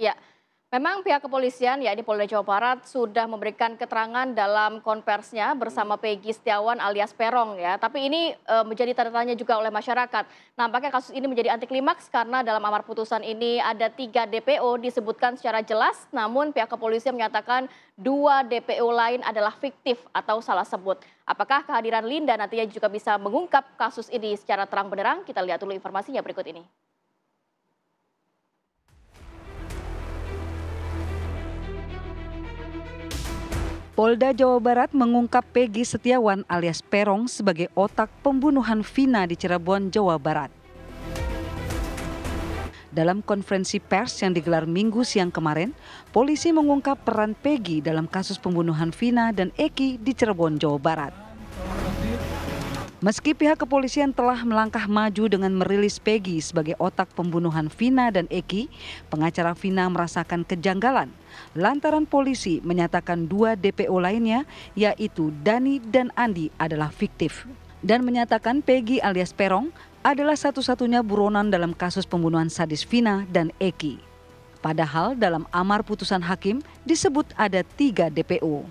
Ya, memang pihak kepolisian, yakni Polda Jawa Barat, sudah memberikan keterangan dalam konversinya bersama Peggy Setiawan alias Peron ya. Tapi ini menjadi tanda tanya juga oleh masyarakat. Nampaknya kasus ini menjadi anti klimaks karena dalam amar putusan ini ada 3 DPO disebutkan secara jelas, namun pihak kepolisian menyatakan 2 DPO lain adalah fiktif atau salah sebut. Apakah kehadiran Linda nantinya juga bisa mengungkap kasus ini secara terang benderang? Kita lihat dulu informasinya berikut ini. Polda Jawa Barat mengungkap Peggy Setiawan alias Peron sebagai otak pembunuhan Vina di Cirebon, Jawa Barat. Dalam konferensi pers yang digelar Minggu siang kemarin, polisi mengungkap peran Peggy dalam kasus pembunuhan Vina dan Eki di Cirebon, Jawa Barat. Meski pihak kepolisian telah melangkah maju dengan merilis Peggy sebagai otak pembunuhan Vina dan Eki, pengacara Vina merasakan kejanggalan lantaran polisi menyatakan 2 DPO lainnya yaitu Dani dan Andi adalah fiktif dan menyatakan Peggy alias Peron adalah satu-satunya buronan dalam kasus pembunuhan sadis Vina dan Eki. Padahal dalam amar putusan hakim disebut ada 3 DPO.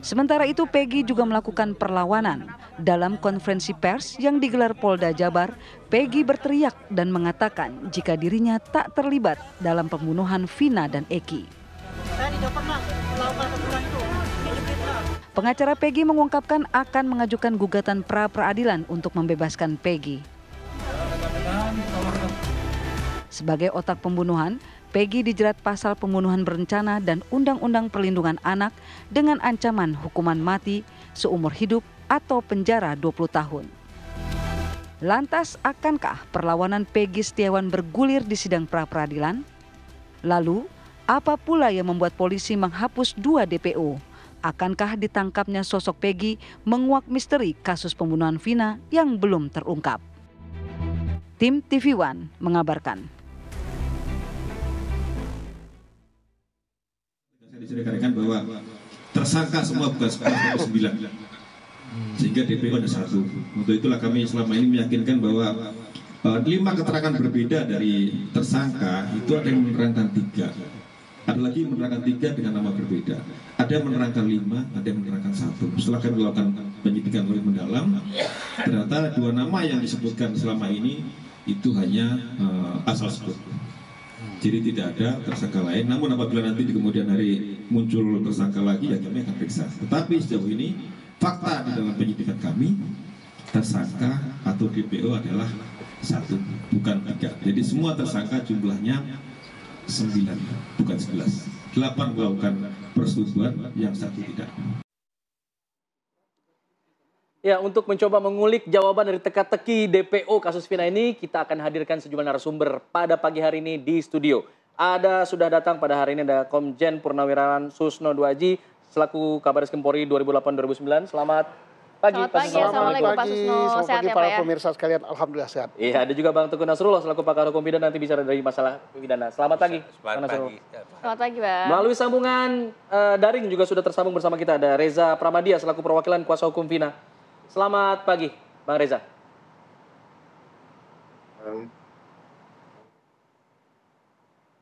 Sementara itu Peggy juga melakukan perlawanan. Dalam konferensi pers yang digelar Polda Jabar, Peggy berteriak dan mengatakan jika dirinya tak terlibat dalam pembunuhan Vina dan Eki. Pengacara Peggy mengungkapkan akan mengajukan gugatan pra-peradilan untuk membebaskan Peggy. Sebagai otak pembunuhan, Peggy dijerat pasal pembunuhan berencana dan Undang-Undang Perlindungan Anak dengan ancaman hukuman mati, seumur hidup, atau penjara 20 tahun. Lantas, akankah perlawanan Peggy Setiawan bergulir di sidang pra-peradilan? Lalu, apa pula yang membuat polisi menghapus 2 DPO? Akankah ditangkapnya sosok Peggy menguak misteri kasus pembunuhan Vina yang belum terungkap? Tim TV One mengabarkan. Saya rekan bahwa tersangka semua bukan 9, sehingga DPO ada 1. Untuk itulah kami selama ini meyakinkan bahwa 5 keterangan berbeda dari tersangka itu ada yang menerangkan 3, ada lagi menerangkan 3 dengan nama berbeda, ada yang menerangkan 5, ada yang menerangkan 1. Setelah kami melakukan penyidikan lebih mendalam, ternyata 2 nama yang disebutkan selama ini itu hanya asal sebut. Jadi tidak ada tersangka lain, namun apabila nanti di kemudian hari muncul tersangka lagi ya kami akan periksa. Tetapi sejauh ini fakta di dalam penyidikan kami, tersangka atau DPO adalah 1, bukan 3. Jadi semua tersangka jumlahnya 9, bukan 11. 8 melakukan persetubuhan, yang 1 tidak. Ya, untuk mencoba mengulik jawaban dari teka-teki DPO kasus Vina ini, kita akan hadirkan sejumlah narasumber pada pagi hari ini di studio. Sudah datang pada hari ini ada Komjen Purnawirawan Susno Duaji selaku Kabar Eskrim Polri 2008-2009. Selamat pagi. Selamat pagi, Assalamualaikum Pak Susno. Selamat Sehat pagi ya para Pak ya? pemirsa sekalian, alhamdulillah sehat. Iya, ada juga Bang Teguh Nasrullah selaku pakar hukum pidana, nanti bicara dari masalah pidana. Selamat pagi. Selamat pagi. Selamat pagi Pak. Melalui sambungan daring juga sudah tersambung bersama kita ada Reza Pramadia selaku perwakilan kuasa hukum Vina. Selamat pagi, Bang Reza.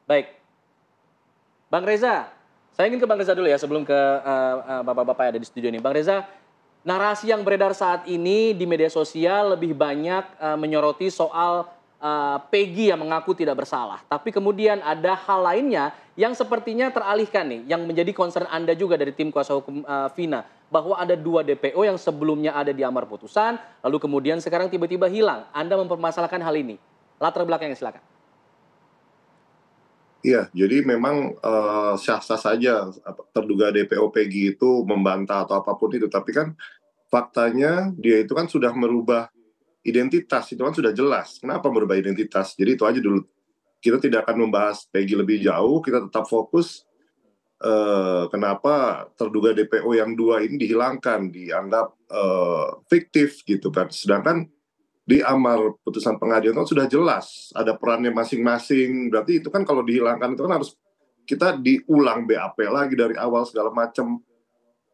Baik. Bang Reza, saya ingin ke Bang Reza dulu ya sebelum ke bapak-bapak yang ada di studio ini. Bang Reza, narasi yang beredar saat ini di media sosial lebih banyak menyoroti soal Peggy yang mengaku tidak bersalah. Tapi kemudian ada hal lainnya yang sepertinya teralihkan nih, yang menjadi concern Anda juga dari tim kuasa hukum Vina. Bahwa ada 2 DPO yang sebelumnya ada di amar putusan, lalu kemudian sekarang tiba-tiba hilang. Anda mempermasalahkan hal ini. Latar belakangnya silakan. Iya, jadi memang sah-sah saja terduga DPO Peggy itu membantah atau apapun itu. Tapi kan faktanya dia itu kan sudah merubah identitas, itu kan sudah jelas. Kenapa merubah identitas? Jadi itu aja dulu. Kita tidak akan membahas Peggy lebih jauh, kita tetap fokus kenapa terduga DPO yang 2 ini dihilangkan, dianggap fiktif gitu kan. Sedangkan di amar putusan pengadilan kan sudah jelas ada perannya masing-masing. Berarti itu kan kalau dihilangkan itu kan harus kita diulang BAP lagi dari awal segala macam.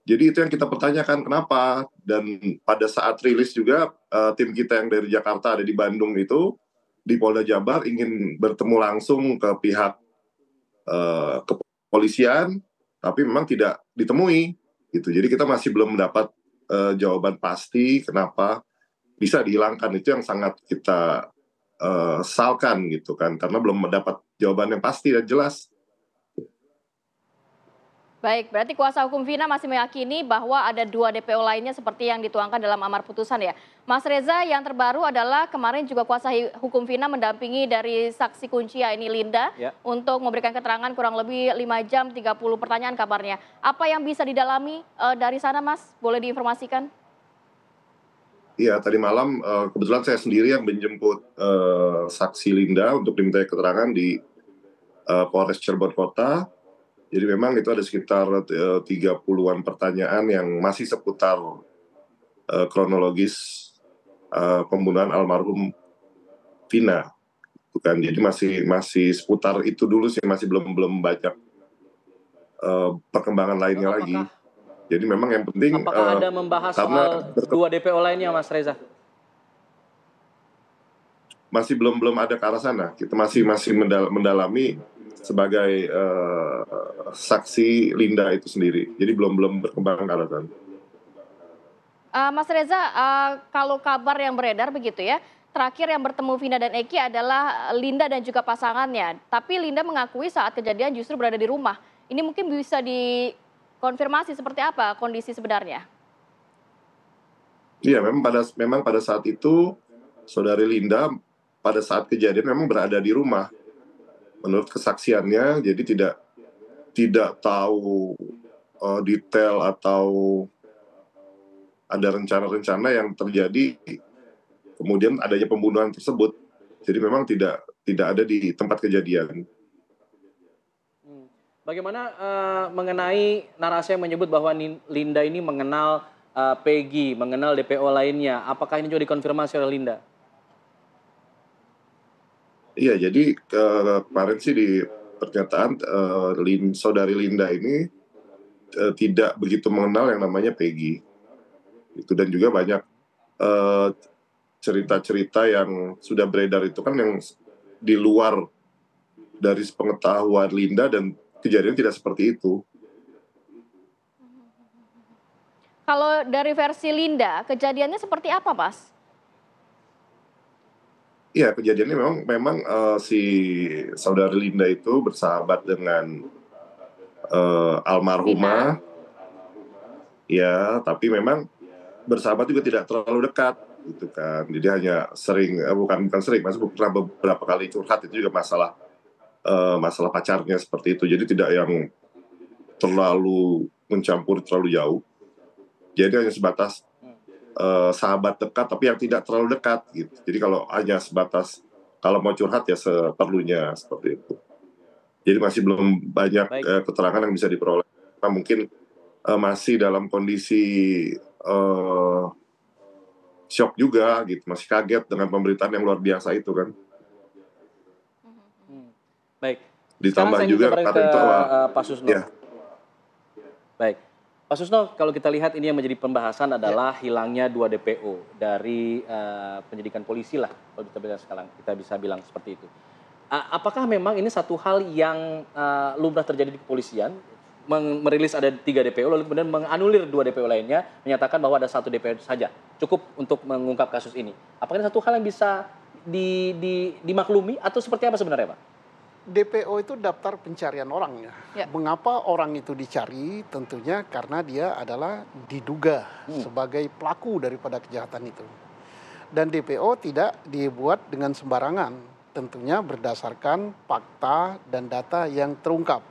Jadi itu yang kita pertanyakan kenapa. Dan pada saat rilis juga tim kita yang dari Jakarta ada di Bandung itu di Polda Jabar ingin bertemu langsung ke pihak kepolisian, tapi memang tidak ditemui gitu. Jadi kita masih belum mendapat jawaban pasti kenapa bisa dihilangkan. Itu yang sangat kita sesalkan gitu kan, karena belum mendapat jawaban yang pasti dan jelas. Baik, berarti kuasa hukum Vina masih meyakini bahwa ada 2 DPO lainnya seperti yang dituangkan dalam amar putusan ya. Mas Reza, yang terbaru adalah kemarin juga kuasa hukum Vina mendampingi dari saksi kunci ya ini Linda untuk memberikan keterangan kurang lebih 5 jam 30 pertanyaan kabarnya. Apa yang bisa didalami dari sana Mas? Boleh diinformasikan? Iya, tadi malam kebetulan saya sendiri yang menjemput saksi Linda untuk diminta keterangan di Polres Cirebon Kota. Jadi memang itu ada sekitar 30-an pertanyaan yang masih seputar kronologis pembunuhan almarhum Vina. Bukan, jadi masih seputar itu dulu sih, masih belum banyak perkembangan lainnya lagi. Jadi memang yang penting apakah ada membahas soal 2 DPO lainnya, Mas Reza? Masih belum ada ke arah sana. Kita masih mendalami sebagai saksi Linda itu sendiri. Jadi belum berkembang ke arah sana. Mas Reza, kalau kabar yang beredar begitu ya, terakhir yang bertemu Vina dan Eki adalah Linda dan juga pasangannya. Tapi Linda mengakui saat kejadian justru berada di rumah. Ini mungkin bisa dikonfirmasi seperti apa kondisi sebenarnya? Iya, memang pada saat itu saudari Linda pada saat kejadian memang berada di rumah. Menurut kesaksiannya, jadi tidak tahu detail atau ada rencana-rencana yang terjadi kemudian adanya pembunuhan tersebut. Jadi memang tidak ada di tempat kejadian. Bagaimana mengenai narasi yang menyebut bahwa Linda ini mengenal Peggy, mengenal DPO lainnya? Apakah ini juga dikonfirmasi oleh Linda? Iya, jadi kemarin sih di pernyataan saudari Linda ini tidak begitu mengenal yang namanya Peggy. Itu dan juga banyak cerita-cerita yang sudah beredar itu kan yang di luar dari pengetahuan Linda dan kejadian tidak seperti itu. Kalau dari versi Linda, kejadiannya seperti apa, Mas? Iya, kejadiannya memang si saudari Linda itu bersahabat dengan almarhumah. Ya, tapi memang bersahabat juga tidak terlalu dekat gitu kan. Jadi hanya sering bukan sering, masih pernah beberapa kali curhat, itu juga masalah pacarnya seperti itu. Jadi tidak yang terlalu mencampur terlalu jauh. Jadi hanya sebatas sahabat dekat tapi yang tidak terlalu dekat gitu. Jadi kalau hanya sebatas kalau mau curhat ya seperlunya seperti itu. Jadi masih belum banyak keterangan yang bisa diperoleh. Nah, mungkin masih dalam kondisi shock juga gitu, masih kaget dengan pemberitaan yang luar biasa itu kan. Baik. Ditambah juga karena itu Pak Susno. Ya. Baik. Pak Susno, kalau kita lihat ini yang menjadi pembahasan adalah hilangnya 2 DPO dari penyidikan polisi lah, kalau kita bisa bilang seperti itu. Apakah memang ini satu hal yang lumrah terjadi di kepolisian, merilis ada 3 DPO lalu kemudian menganulir 2 DPO lainnya, menyatakan bahwa ada 1 DPO saja cukup untuk mengungkap kasus ini? Apakah ini satu hal yang bisa dimaklumi atau seperti apa sebenarnya, Pak? DPO itu daftar pencarian orang ya. Mengapa orang itu dicari? Tentunya karena dia adalah diduga sebagai pelaku daripada kejahatan itu. Dan DPO tidak dibuat dengan sembarangan, tentunya berdasarkan fakta dan data yang terungkap.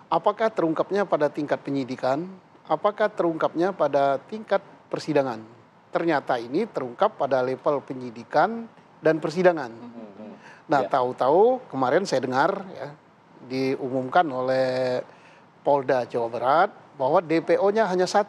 Apakah terungkapnya pada tingkat penyidikan? Apakah terungkapnya pada tingkat persidangan? Ternyata ini terungkap pada level penyidikan dan persidangan. Nah, tahu-tahu kemarin saya dengar ya diumumkan oleh Polda Jawa Barat bahwa DPO-nya hanya 1,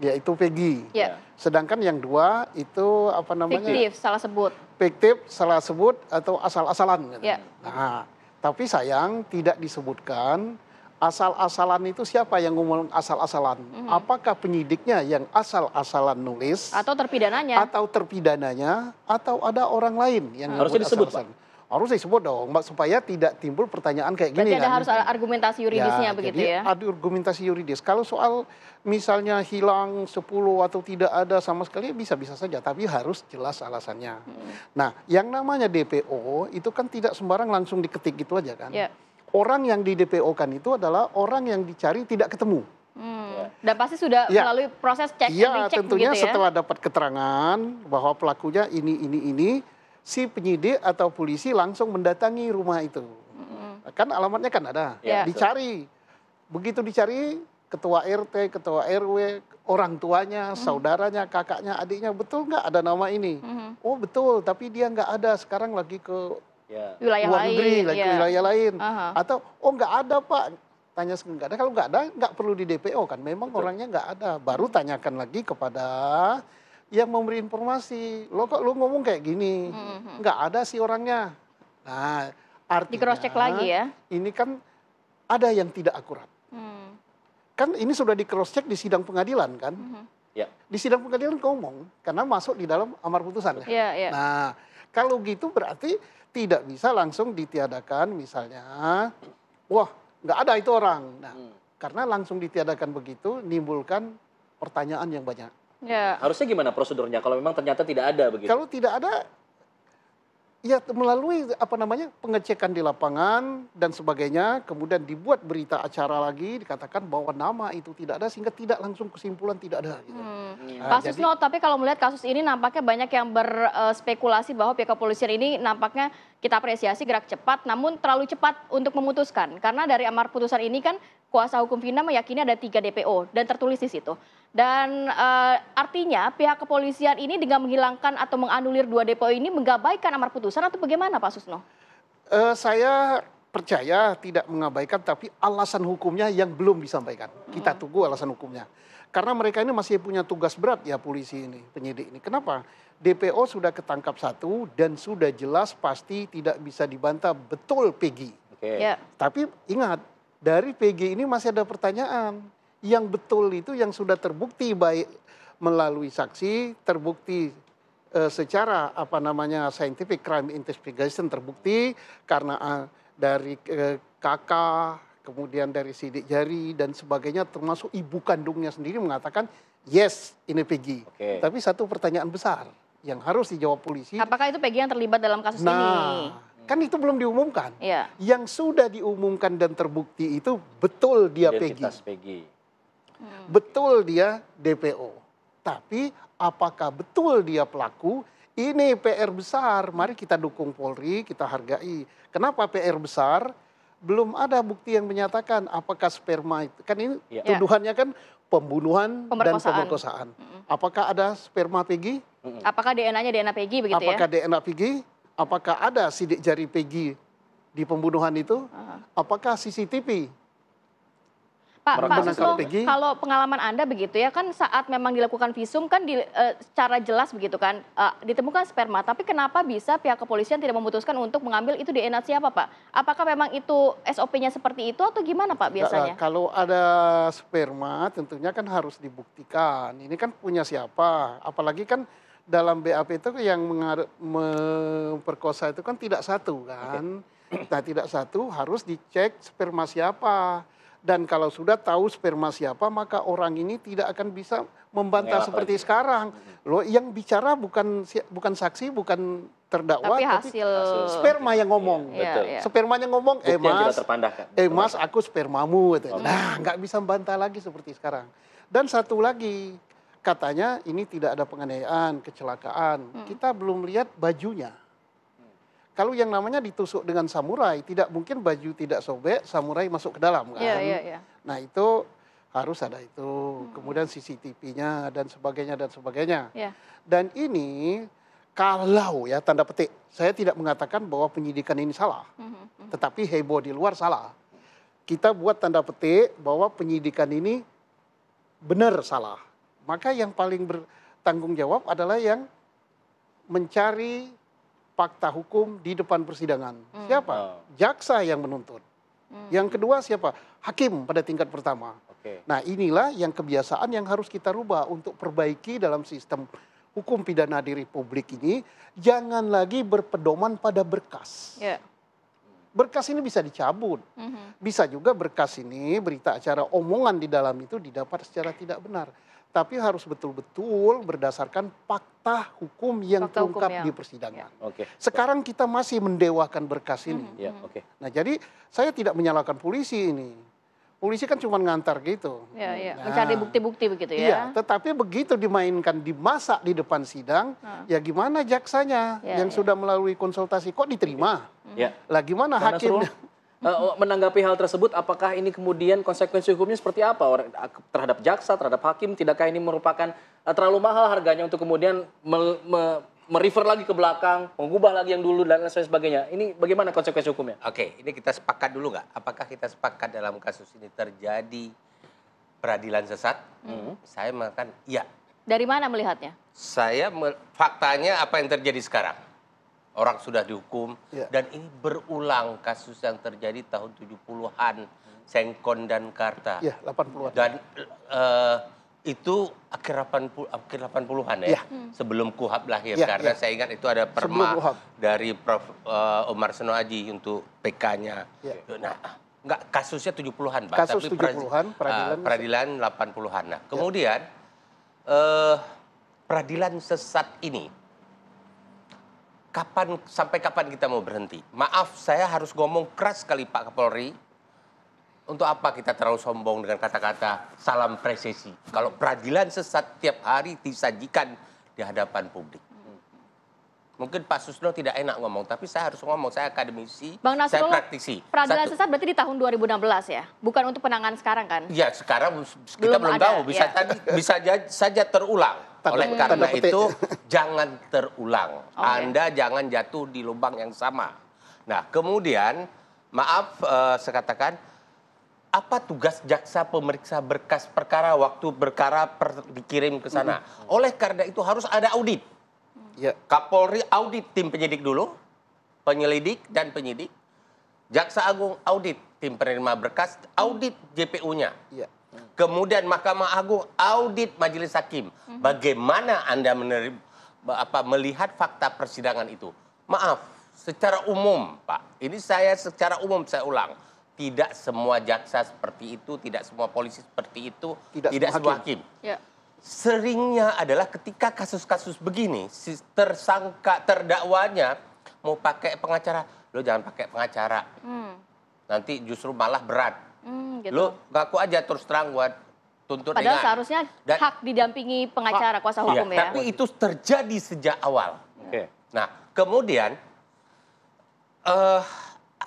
yaitu Peggy. Sedangkan yang 2 itu apa namanya? Fiktif, salah sebut. Fiktif, salah sebut atau asal-asalan. Nah, tapi sayang tidak disebutkan Asal-asalan itu siapa yang ngomong asal-asalan? Apakah penyidiknya yang asal-asalan nulis? Atau terpidananya? Atau terpidananya? Atau ada orang lain yang Harusnya disebut, Pak? Harus disebut dong, Mbak, supaya tidak timbul pertanyaan kayak gini. Berarti ada harus argumentasi yuridisnya begitu jadi ya? Ada argumentasi yuridis. Kalau soal misalnya hilang 10 atau tidak ada sama sekali bisa-bisa saja, tapi harus jelas alasannya. Nah, yang namanya DPO itu kan tidak sembarang langsung diketik gitu aja kan. Ya. Orang yang di DPO-kan itu adalah orang yang dicari tidak ketemu. Dan pasti sudah melalui proses cek and recheck tentunya begitu ya? Setelah dapat keterangan bahwa pelakunya ini, si penyidik atau polisi langsung mendatangi rumah itu. Kan alamatnya kan ada, dicari. Begitu dicari, ketua RT, ketua RW, orang tuanya, saudaranya, kakaknya, adiknya, betul nggak ada nama ini? Oh betul, tapi dia nggak ada, sekarang lagi ke wilayah luar negeri, lain, lagi ke wilayah lain. Aha. Atau, oh nggak ada Pak, tanya nggak ada, kalau nggak ada nggak perlu di DPO kan, memang orangnya nggak ada. Baru tanyakan lagi kepada yang memberi informasi, lo kok lo ngomong kayak gini, nggak ada sih orangnya. Nah, artinya Di cross check lagi ya? ini kan ada yang tidak akurat. Kan ini sudah di cross check di sidang pengadilan kan? Ya. Di sidang pengadilan ngomong karena masuk di dalam amar putusan. Iya. Nah, kalau gitu berarti tidak bisa langsung ditiadakan misalnya, wah nggak ada itu orang. Nah, karena langsung ditiadakan begitu nimbulkan pertanyaan yang banyak. Ya. Harusnya gimana prosedurnya kalau memang ternyata tidak ada begitu? Kalau tidak ada, ya melalui pengecekan di lapangan dan sebagainya, kemudian dibuat berita acara lagi, dikatakan bahwa nama itu tidak ada sehingga tidak langsung kesimpulan tidak ada. Gitu. Pak Susno, tapi kalau melihat kasus ini nampaknya banyak yang berspekulasi bahwa pihak kepolisian ini nampaknya kita apresiasi gerak cepat, namun terlalu cepat untuk memutuskan. Karena dari amar putusan ini kan kuasa hukum Vina meyakini ada 3 DPO dan tertulis di situ. Dan artinya pihak kepolisian ini dengan menghilangkan atau menganulir 2 DPO ini menggabaikan amar putusan atau bagaimana Pak Susno? Saya percaya tidak mengabaikan, tapi alasan hukumnya yang belum disampaikan. Kita tunggu alasan hukumnya. Karena mereka ini masih punya tugas berat ya polisi ini, penyidik ini. Kenapa? DPO sudah ketangkap 1 dan sudah jelas pasti tidak bisa dibantah betul Peggy. Ya. Tapi ingat, dari Peggy ini masih ada pertanyaan. Yang betul itu yang sudah terbukti baik melalui saksi, terbukti secara scientific crime investigation terbukti karena dari kakak, kemudian dari sidik jari dan sebagainya, termasuk ibu kandungnya sendiri mengatakan yes ini Peggy. Tapi satu pertanyaan besar yang harus dijawab polisi. Apakah itu Peggy yang terlibat dalam kasus ini? Kan itu belum diumumkan. Ya. Yang sudah diumumkan dan terbukti itu betul dia Peggy. Betul dia DPO. Tapi apakah betul dia pelaku? Ini PR besar. Mari kita dukung Polri, kita hargai. Kenapa PR besar? Belum ada bukti yang menyatakan apakah sperma itu. Kan ini tuduhannya kan pembunuhan dan pemerkosaan. Apakah ada sperma Peggy? Apakah DNA-nya DNA Peggy begitu Apakah DNA Peggy? Apakah ada sidik jari Peggy di pembunuhan itu? Apakah CCTV? Pak Susno, kalau pengalaman Anda begitu ya, kan saat memang dilakukan visum kan secara jelas begitu kan, ditemukan sperma. Tapi kenapa bisa pihak kepolisian tidak memutuskan untuk mengambil itu DNA siapa Pak? Apakah memang itu SOP-nya seperti itu atau gimana Pak biasanya? Kalau ada sperma tentunya kan harus dibuktikan. Ini kan punya siapa? Apalagi kan dalam BAP itu yang memperkosa itu kan tidak satu kan. Nah tidak satu harus dicek sperma siapa. Dan kalau sudah tahu sperma siapa, maka orang ini tidak akan bisa membantah seperti sekarang. Loh, yang bicara bukan saksi, bukan terdakwa, tapi hasil sperma yang ngomong. Spermanya ngomong, mas, aku spermamu. Nah, nggak bisa membantah lagi seperti sekarang. Dan satu lagi, katanya ini tidak ada penganiayaan, kecelakaan. Kita belum lihat bajunya. Kalau yang namanya ditusuk dengan samurai, tidak mungkin baju tidak sobek, samurai masuk ke dalam kan. Nah itu harus ada itu. Kemudian CCTV-nya dan sebagainya. Dan ini kalau ya tanda petik, saya tidak mengatakan bahwa penyidikan ini salah. Tetapi heboh di luar salah. Kita buat tanda petik bahwa penyidikan ini benar salah. Maka yang paling bertanggung jawab adalah yang mencari fakta hukum di depan persidangan. Siapa? Jaksa yang menuntut. Yang kedua siapa? Hakim pada tingkat pertama. Oke. Nah inilah yang kebiasaan yang harus kita rubah untuk perbaiki dalam sistem hukum pidana di Republik ini. Jangan lagi berpedoman pada berkas. Ya. Berkas ini bisa dicabut. Bisa juga berkas ini, berita acara, omongan di dalam itu didapat secara tidak benar. Tapi harus betul-betul berdasarkan fakta hukum yang Fakta terungkap hukum, ya. di persidangan. Oke. Sekarang kita masih mendewakan berkas ini. Ya, oke. Nah jadi saya tidak menyalahkan polisi ini. Polisi kan cuma ngantar gitu. Ya, ya. Nah, Mencari bukti-bukti begitu Iya, ya. tetapi begitu dimainkan, dimasak di depan sidang, ya gimana jaksanya Ya, yang ya. sudah melalui konsultasi kok diterima? Ya. Lah gimana Bang hakimnya? Nasrul, menanggapi hal tersebut, apakah ini kemudian konsekuensi hukumnya seperti apa terhadap jaksa, terhadap hakim? Tidakkah ini merupakan terlalu mahal harganya untuk kemudian merefer lagi ke belakang, mengubah lagi yang dulu dan lain sebagainya? Ini bagaimana konsekuensi hukumnya? Oke, ini kita sepakat dulu nggak? Apakah kita sepakat dalam kasus ini terjadi peradilan sesat? Saya mengatakan iya. Dari mana melihatnya? Faktanya apa yang terjadi sekarang? Orang sudah dihukum, Ya. dan ini berulang kasus yang terjadi tahun 70-an, Sengkon dan Karta. Ya, 80-an. Dan itu akhir 80-an Ya. ya, sebelum KUHAP lahir. Ya, Karena ya. saya ingat itu ada Sebelum perma KUHAP. dari Prof. Omar Seno Aji untuk PK-nya. Ya. Nah, enggak, kasusnya 70-an, Pak. Kasus 70-an, peradilan peradilan 80-an. Nah, kemudian peradilan sesat ini, sampai kapan kita mau berhenti? Maaf, saya harus ngomong keras sekali Pak Kapolri. Untuk apa kita terlalu sombong dengan kata-kata salam presisi? Kalau peradilan sesat tiap hari disajikan di hadapan publik. Mungkin Pak Susno tidak enak ngomong, tapi saya harus ngomong. Saya akademisi, Bang saya Nasrul, praktisi. peradilan sesat berarti di tahun 2016 ya? Bukan untuk penanganan sekarang kan? Ya, sekarang kita belum Belum ada, tahu. Bisa ya. saja terulang. Oleh karena tanda petik. itu, jangan terulang. Oke. Anda jangan jatuh di lubang yang sama. Nah, kemudian, maaf saya katakan, apa tugas jaksa pemeriksa berkas perkara waktu perkara dikirim ke sana? Oleh karena itu harus ada audit. Ya. Kapolri audit tim penyidik dulu, penyelidik dan penyidik. Jaksa Agung audit tim penerima berkas, audit JPU-nya. Ya. Kemudian Mahkamah Agung audit Majelis Hakim. Bagaimana Anda melihat fakta persidangan itu? Maaf, secara umum, Pak. Ini saya secara umum saya ulang. Tidak semua jaksa seperti itu, tidak semua polisi seperti itu, tidak semua hakim. Ya. Seringnya adalah ketika kasus-kasus begini, si tersangka, terdakwanya mau pakai pengacara. Lo jangan pakai pengacara. Nanti justru malah berat. Gitu. Lo ngaku aja terus terang buat tuntut Padahal ringan. seharusnya Dan- hak didampingi pengacara, kuasa hukum ya. Tapi itu terjadi sejak awal. Oke. Nah, kemudian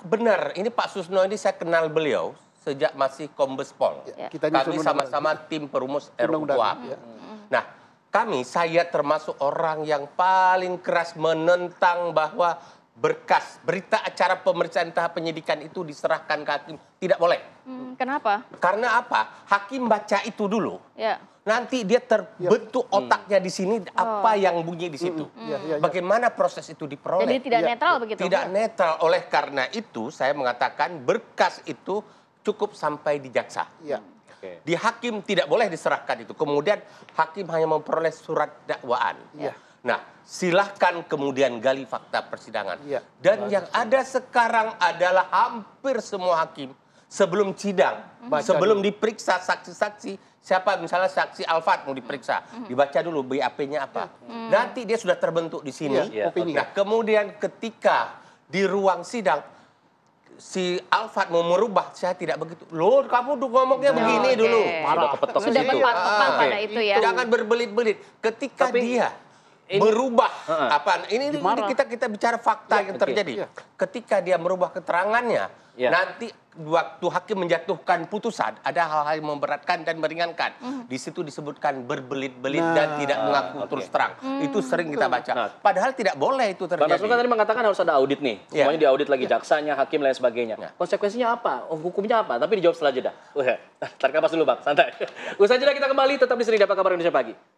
benar, ini Pak Susno ini saya kenal beliau sejak masih Kombes Pol. Ya. Kita Kami nyusun sama-sama tim perumus RUU undang-undang, KUHP. ya. Nah, saya termasuk orang yang paling keras menentang bahwa berita acara pemeriksaan tahap penyidikan itu diserahkan ke hakim. Tidak boleh. Kenapa? Karena apa? Hakim baca itu dulu. Ya. Nanti dia terbentuk otaknya di sini apa yang bunyi di situ. Ya. Bagaimana proses itu diperoleh? Jadi tidak Ya. netral begitu? Tidak netral. Oleh karena itu saya mengatakan berkas itu cukup sampai di jaksa. Ya. Oke. Di hakim tidak boleh diserahkan itu. Kemudian hakim hanya memperoleh surat dakwaan. Ya. Nah, silahkan kemudian gali fakta persidangan. Ya. Dan yang ada sekarang adalah hampir semua hakim sebelum sidang, Baca sebelum dulu. diperiksa saksi-saksi, siapa misalnya saksi Alfat mau diperiksa, dibaca dulu BAP-nya apa. Nanti dia sudah terbentuk di sini. Iya, opini. Nah, kemudian ketika di ruang sidang si Alfat mau merubah, saya tidak begitu. Loh, kamu ngomongnya begini Oke. dulu. Sudah kepetok Sudah situ. tepat Ah, pada itu ya. Jangan berbelit-belit. Ketika Tapi dia ini- berubah ini Dimarah. kita bicara fakta yang terjadi. Iya. Ketika dia merubah keterangannya, Ya. nanti waktu hakim menjatuhkan putusan ada hal-hal yang memberatkan dan meringankan. Di situ disebutkan berbelit-belit dan tidak mengaku terus terang. Itu sering kita baca. Nah. Padahal tidak boleh itu Bang Nasrul kan terjadi. tadi mengatakan harus ada audit nih. Ya. Semuanya diaudit lagi, jaksanya, hakim, lain sebagainya. Konsekuensinya apa? Hukumnya apa? Tapi dijawab setelah jeda. Tarik nafas dulu Bang, santai. Usai jeda kita kembali, tetap di sini Dapat Kabar Indonesia Pagi.